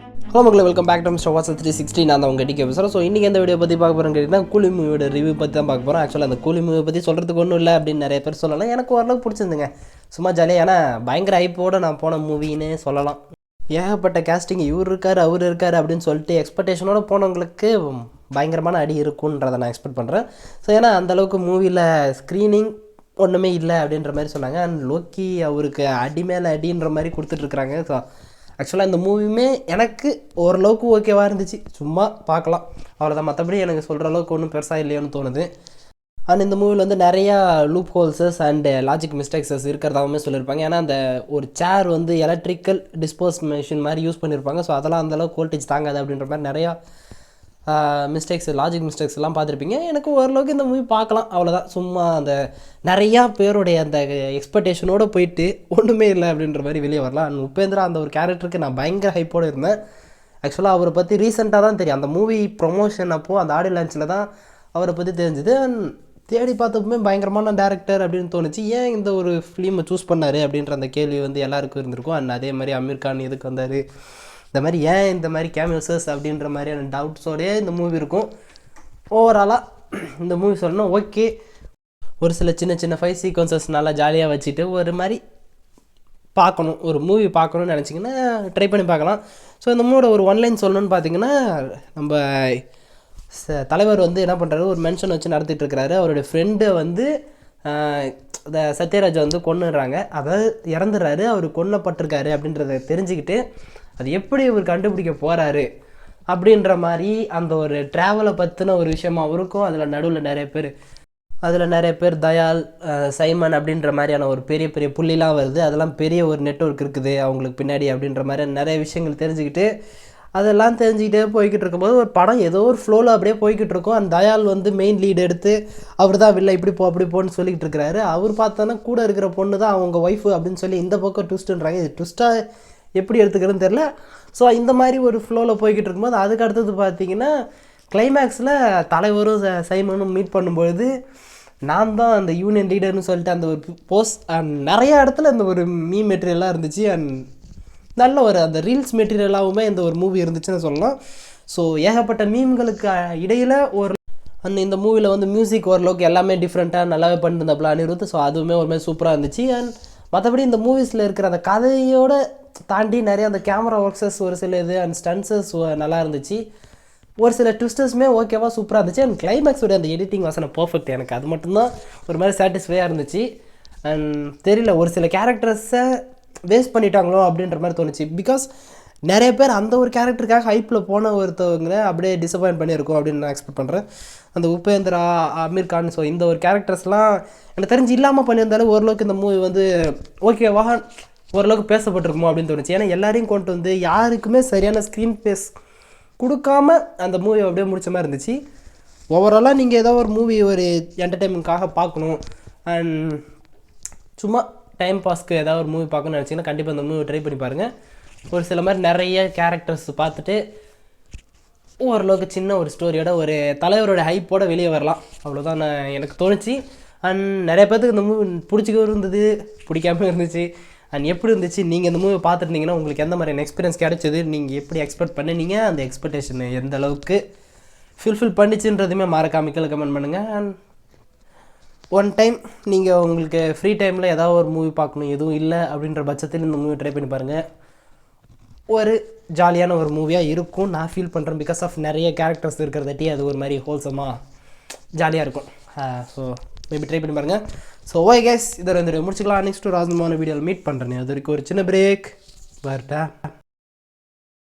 Hello மக்களே, welcome back to mister Whats 360. நான் தான் உங்கள் டிகே பேசுகிறேன். ஸோ இன்றைக்கி எந்த வீடியோ பற்றி பார்க்க போகிறேன்னு கேட்டிங்கன்னா, கூலி மூவியோட ரிவ்யூ பற்றி தான் பார்க்க போகிறோம். ஆக்சுவலாக அந்த கூலி மூவி பற்றி சொல்கிறதுக்கு ஒன்றும் இல்லை அப்படின்னு நிறைய பேர் சொல்லலாம். எனக்கு ஓரளவுக்கு பிடிச்சிருந்துங்க. சும்மா ஜாலியாக, ஏன்னா பயங்கர ஹைப்போடு நான் போன மூவின்னு சொல்லலாம். ஏகப்பட்ட கேஸ்டிங், இவர் இருக்கார் அவர் இருக்கார் அப்படின்னு சொல்லிட்டு எக்ஸ்பெக்டேஷனோடு போனவங்களுக்கு பயங்கரமான அடி இருக்குன்றதை நான் எக்ஸ்பெக்ட் பண்ணுறேன். ஸோ ஏன்னா அந்தளவுக்கு மூவியில் ஸ்க்ரீனிங் ஒன்றுமே இல்லை அப்படின்ற மாதிரி சொன்னாங்க. அண்ட் லோக்கி அவருக்கு அடி மேலே அடின்ற மாதிரி கொடுத்துட்ருக்குறாங்க. ஸோ ஆக்சுவலாக இந்த மூவியுமே எனக்கு ஓரளவுக்கு ஓகேவாக இருந்துச்சு. சும்மா பார்க்கலாம், அவ்வளோதான். மற்றபடி எனக்கு சொல்கிற அளவுக்கு ஒன்றும் பெருசாக இல்லையோன்னு தோணுது. அண்ட் இந்த மூவியில் வந்து நிறையா லூப் ஹோல்ஸஸ் அண்டு லாஜிக் மிஸ்டேக்ஸஸ் இருக்கிறதாகவுமே சொல்லியிருப்பாங்க. ஏன்னா அந்த ஒரு சேர் வந்து எலக்ட்ரிக்கல் டிஸ்போஸ் மிஷின் மாதிரி யூஸ் பண்ணியிருப்பாங்க. ஸோ அதெல்லாம் அந்தளவுக்கு வோல்டேஜ் தாங்காது அப்படின்ற மாதிரி நிறையா மிஸ்டேக்ஸ், லாஜிக் மிஸ்டேக்ஸ் எல்லாம் பார்த்துருப்பீங்க. எனக்கு ஓரளவுக்கு இந்த மூவி பார்க்கலாம், அவ்வளோதான். சும்மா அந்த நிறையா பேருடைய அந்த எக்ஸ்பெக்டேஷனோடு போயிட்டு ஒன்றுமே இல்லை அப்படின்ற மாதிரி வெளியே வரலாம். அண்ட் உபேந்திரா அந்த ஒரு கேரக்டருக்கு நான் பயங்கர ஹைப்போடு இருந்தேன். ஆக்சுவலாக அவரை பற்றி ரீசெண்டாக தான் தெரியும். அந்த மூவி ப்ரொமோஷன் அப்போது அந்த ஆடியோ லான்ச்சில் தான் அவரை பற்றி தெரிஞ்சுது. அண்ட் தேடி பார்த்தப்பமே பயங்கரமான டேரக்டர் அப்படின்னு தோணுச்சு. ஏன் இந்த ஒரு ஃபிலிமை சூஸ் பண்ணார் அப்படின்ற அந்த கேள்வி வந்து எல்லாருக்கும் இருந்திருக்கும். அண்ட் அதே மாதிரி அமீர் கான் எதுக்கு வந்தார், இந்த மாதிரி ஏன் இந்த மாதிரி கேமியோசஸ் அப்படின்ற மாதிரியான டவுட்ஸோடய இந்த மூவி இருக்கும். ஓவராலாக இந்த மூவி சொல்லணும் ஓகே. ஒரு சில சின்ன சின்ன ஃபைட் சீக்வன்சஸ் நல்லா ஜாலியாக வச்சுட்டு ஒரு மாதிரி பார்க்கணும், ஒரு மூவி பார்க்கணுன்னு நினச்சிங்கன்னா ட்ரை பண்ணி பார்க்கலாம். ஸோ இந்த மூவியோட ஒரு ஒன்லைன் சொல்லணும்னு பார்த்தீங்கன்னா, நம்ம தலைவர் வந்து என்ன பண்ணுறாரு, ஒரு மென்ஷன் வச்சு நடத்திட்டு இருக்கிறாரு. அவருடைய ஃப்ரெண்டை வந்து இந்த சத்யராஜை வந்து கொன்னுடுறாங்க, அதாவது இறந்துடுறாரு. அவர் கொல்லப்பட்டிருக்காரு அப்படின்றத தெரிஞ்சுக்கிட்டு அது எப்படி இவர் கண்டுபிடிக்க போகிறாரு அப்படின்ற மாதிரி அந்த ஒரு ட்ராவலை பற்றின ஒரு விஷயமா இருக்கும். அதில் நிறைய பேர் தயால், சைமன் அப்படின்ற மாதிரியான ஒரு பெரிய பெரிய புள்ளிலாம் வருது. அதெல்லாம் பெரிய ஒரு நெட்வொர்க் இருக்குது அவங்களுக்கு பின்னாடி அப்படின்ற மாதிரி நிறைய விஷயங்கள் தெரிஞ்சுக்கிட்டு அதெல்லாம் தெரிஞ்சுக்கிட்டே போய்கிட்டு இருக்கும்போது ஒரு படம் ஏதோ ஒரு ஃப்ளோவில் அப்படியே போய்கிட்டு இருக்கும். அந்த தயால் வந்து மெயின் லீடு எடுத்து அவர் தான் இல்லை இப்படி போ அப்படி போன்னு சொல்லிக்கிட்டு இருக்கிறாரு. அவர் பார்த்தோன்னா கூட இருக்கிற பொண்ணு தான் அவங்க ஒய்ஃபு அப்படின்னு சொல்லி இந்த பக்கம் ட்விஸ்ட்டுன்றாங்க. இது ட்விஸ்ட்டாக எப்படி எடுத்துக்கிறதுன்னு தெரில. ஸோ இந்த மாதிரி ஒரு ஃப்ளோவில் போய்கிட்டு இருக்கும்போது அதுக்கு அடுத்தது பார்த்திங்கன்னா கிளைமேக்ஸில் தலைவரும் சைமனும் மீட் பண்ணும்பொழுது நான் தான் அந்த யூனியன் லீடர்னு சொல்லிட்டு அந்த ஒரு போஸ்ட் அண்ட் நிறைய இடத்துல இந்த ஒரு மீம் மெட்டீரியலாக இருந்துச்சு. அண்ட் நல்ல ஒரு அந்த ரீல்ஸ் மெட்டீரியலாகவுமே இந்த ஒரு மூவி இருந்துச்சுன்னு சொல்லலாம். ஸோ ஏகப்பட்ட மீம்களுக்கு இடையில் ஒரு அண்ட் இந்த மூவியில் வந்து மியூசிக் ஓரளவுக்கு எல்லாமே டிஃப்ரெண்ட்டாக நல்லாவே பண்ணிருந்தாப்புல அனிருத். ஸோ அதுவுமே ஒரு மாதிரி சூப்பராக இருந்துச்சு. அண்ட் மற்றபடி இந்த மூவிஸில் இருக்கிற அந்த கதையோடு தாண்டி நிறைய அந்த கேமரா ஒர்க்ஸஸ் ஒரு சில இது அண்ட் ஸ்டன்ஸஸ் நல்லா இருந்துச்சு. ஒரு சில ட்விஸ்டர்ஸுமே ஓகேவாக சூப்பராக இருந்துச்சு. அண்ட் கிளைமேக்ஸோட அந்த எடிட்டிங் வாசனை பர்ஃபெக்ட். எனக்கு அது மட்டும்தான் ஒரு மாதிரி சாட்டிஸ்ஃபையாக இருந்துச்சு. அண்ட் தெரியல, ஒரு சில கேரக்டர்ஸை வேஸ்ட் பண்ணிட்டாங்களோ அப்படின்ற மாதிரி தோணுச்சு. பிகாஸ் நிறைய பேர் அந்த ஒரு கேரக்டருக்காக ஹைப்பில் போன ஒருத்தவங்க அப்படியே டிசப்பாயின்ட் பண்ணியிருக்கோம் அப்படின்னு நான் எக்ஸ்பெக்ட் பண்ணுறேன். அந்த உபேந்திரா, அமீர் கான், ஸோ இந்த ஒரு கேரக்டர்ஸ்லாம் எனக்கு தெரிஞ்சு இல்லாமல் பண்ணியிருந்தாலும் ஓரளவுக்கு இந்த மூவி வந்து ஓகேவா ஓரளவுக்கு பேசப்பட்டிருக்குமோ அப்படின்னு தோணுச்சு. ஏன்னா எல்லாரையும் கொண்டு வந்து யாருக்குமே சரியான ஸ்க்ரீன் ஸ்பேஸ் கொடுக்காம அந்த மூவி அப்படியே முடிச்ச மாதிரி இருந்துச்சு. ஓவராலாக நீங்கள் ஏதோ ஒரு மூவி ஒரு என்டர்டெயின்மெண்ட்காக பார்க்கணும் அண்ட் சும்மா டைம் பாஸ்க்கு ஏதாவது ஒரு மூவி பார்க்கணும்னு நினச்சிங்கன்னா கண்டிப்பாக இந்த மூவி ட்ரை பண்ணி பாருங்கள். ஒரு சில மாதிரி நிறைய கேரக்டர்ஸ் பார்த்துட்டு ஓரளவுக்கு சின்ன ஒரு ஸ்டோரியோட ஒரு தலைவரோட ஹைப்போட வெளியே வரலாம், அவ்வளோதான் எனக்கு தோணுச்சு. அண்ட் நிறைய பேர்த்துக்கு இந்த மூவி பிடிச்சிக்க இருந்தது, பிடிக்காம இருந்துச்சு. அண்ட் எப்படி இருந்துச்சு, நீங்கள் இந்த மூவி பார்த்துருந்தீங்கன்னா உங்களுக்கு எந்த மாதிரியான எக்ஸ்பீரியன்ஸ் கிடைச்சது, நீங்கள் எப்படி எக்ஸ்பெக்ட் பண்ணினீங்க, அந்த எக்ஸ்பெக்டேஷன் எந்த அளவுக்கு ஃபுல்ஃபில் பண்ணிச்சுன்றதுமே மறக்காம கமெண்ட் பண்ணுங்கள். அண்ட் ஒன் டைம் நீங்கள் உங்களுக்கு ஃப்ரீ டைமில் ஏதாவது ஒரு மூவி பார்க்கணும் எதுவும் இல்லை அப்படின்ற பட்சத்தில் இந்த மூவி ட்ரை பண்ணி பாருங்கள். ஒரு ஜாலியான ஒரு மூவியாக இருக்கும் நான் ஃபீல் பண்ணுறேன். பிகாஸ் ஆஃப் நிறைய கேரக்டர்ஸ் இருக்கிறதாட்டி அது ஒரு மாதிரி ஹோல்சமாக ஜாலியாக இருக்கும். ஸோ மேபி ட்ரை பண்ணி பாருங்கள். ஸோ ஓகே கைஸ், இதை வந்து முடிச்சுக்கலாம். நெக்ஸ்ட் ஒரு ஆசமான வீடியோவில் மீட் பண்ணுறேன். அது வரைக்கும் ஒரு சின்ன பிரேக் வரட்டா.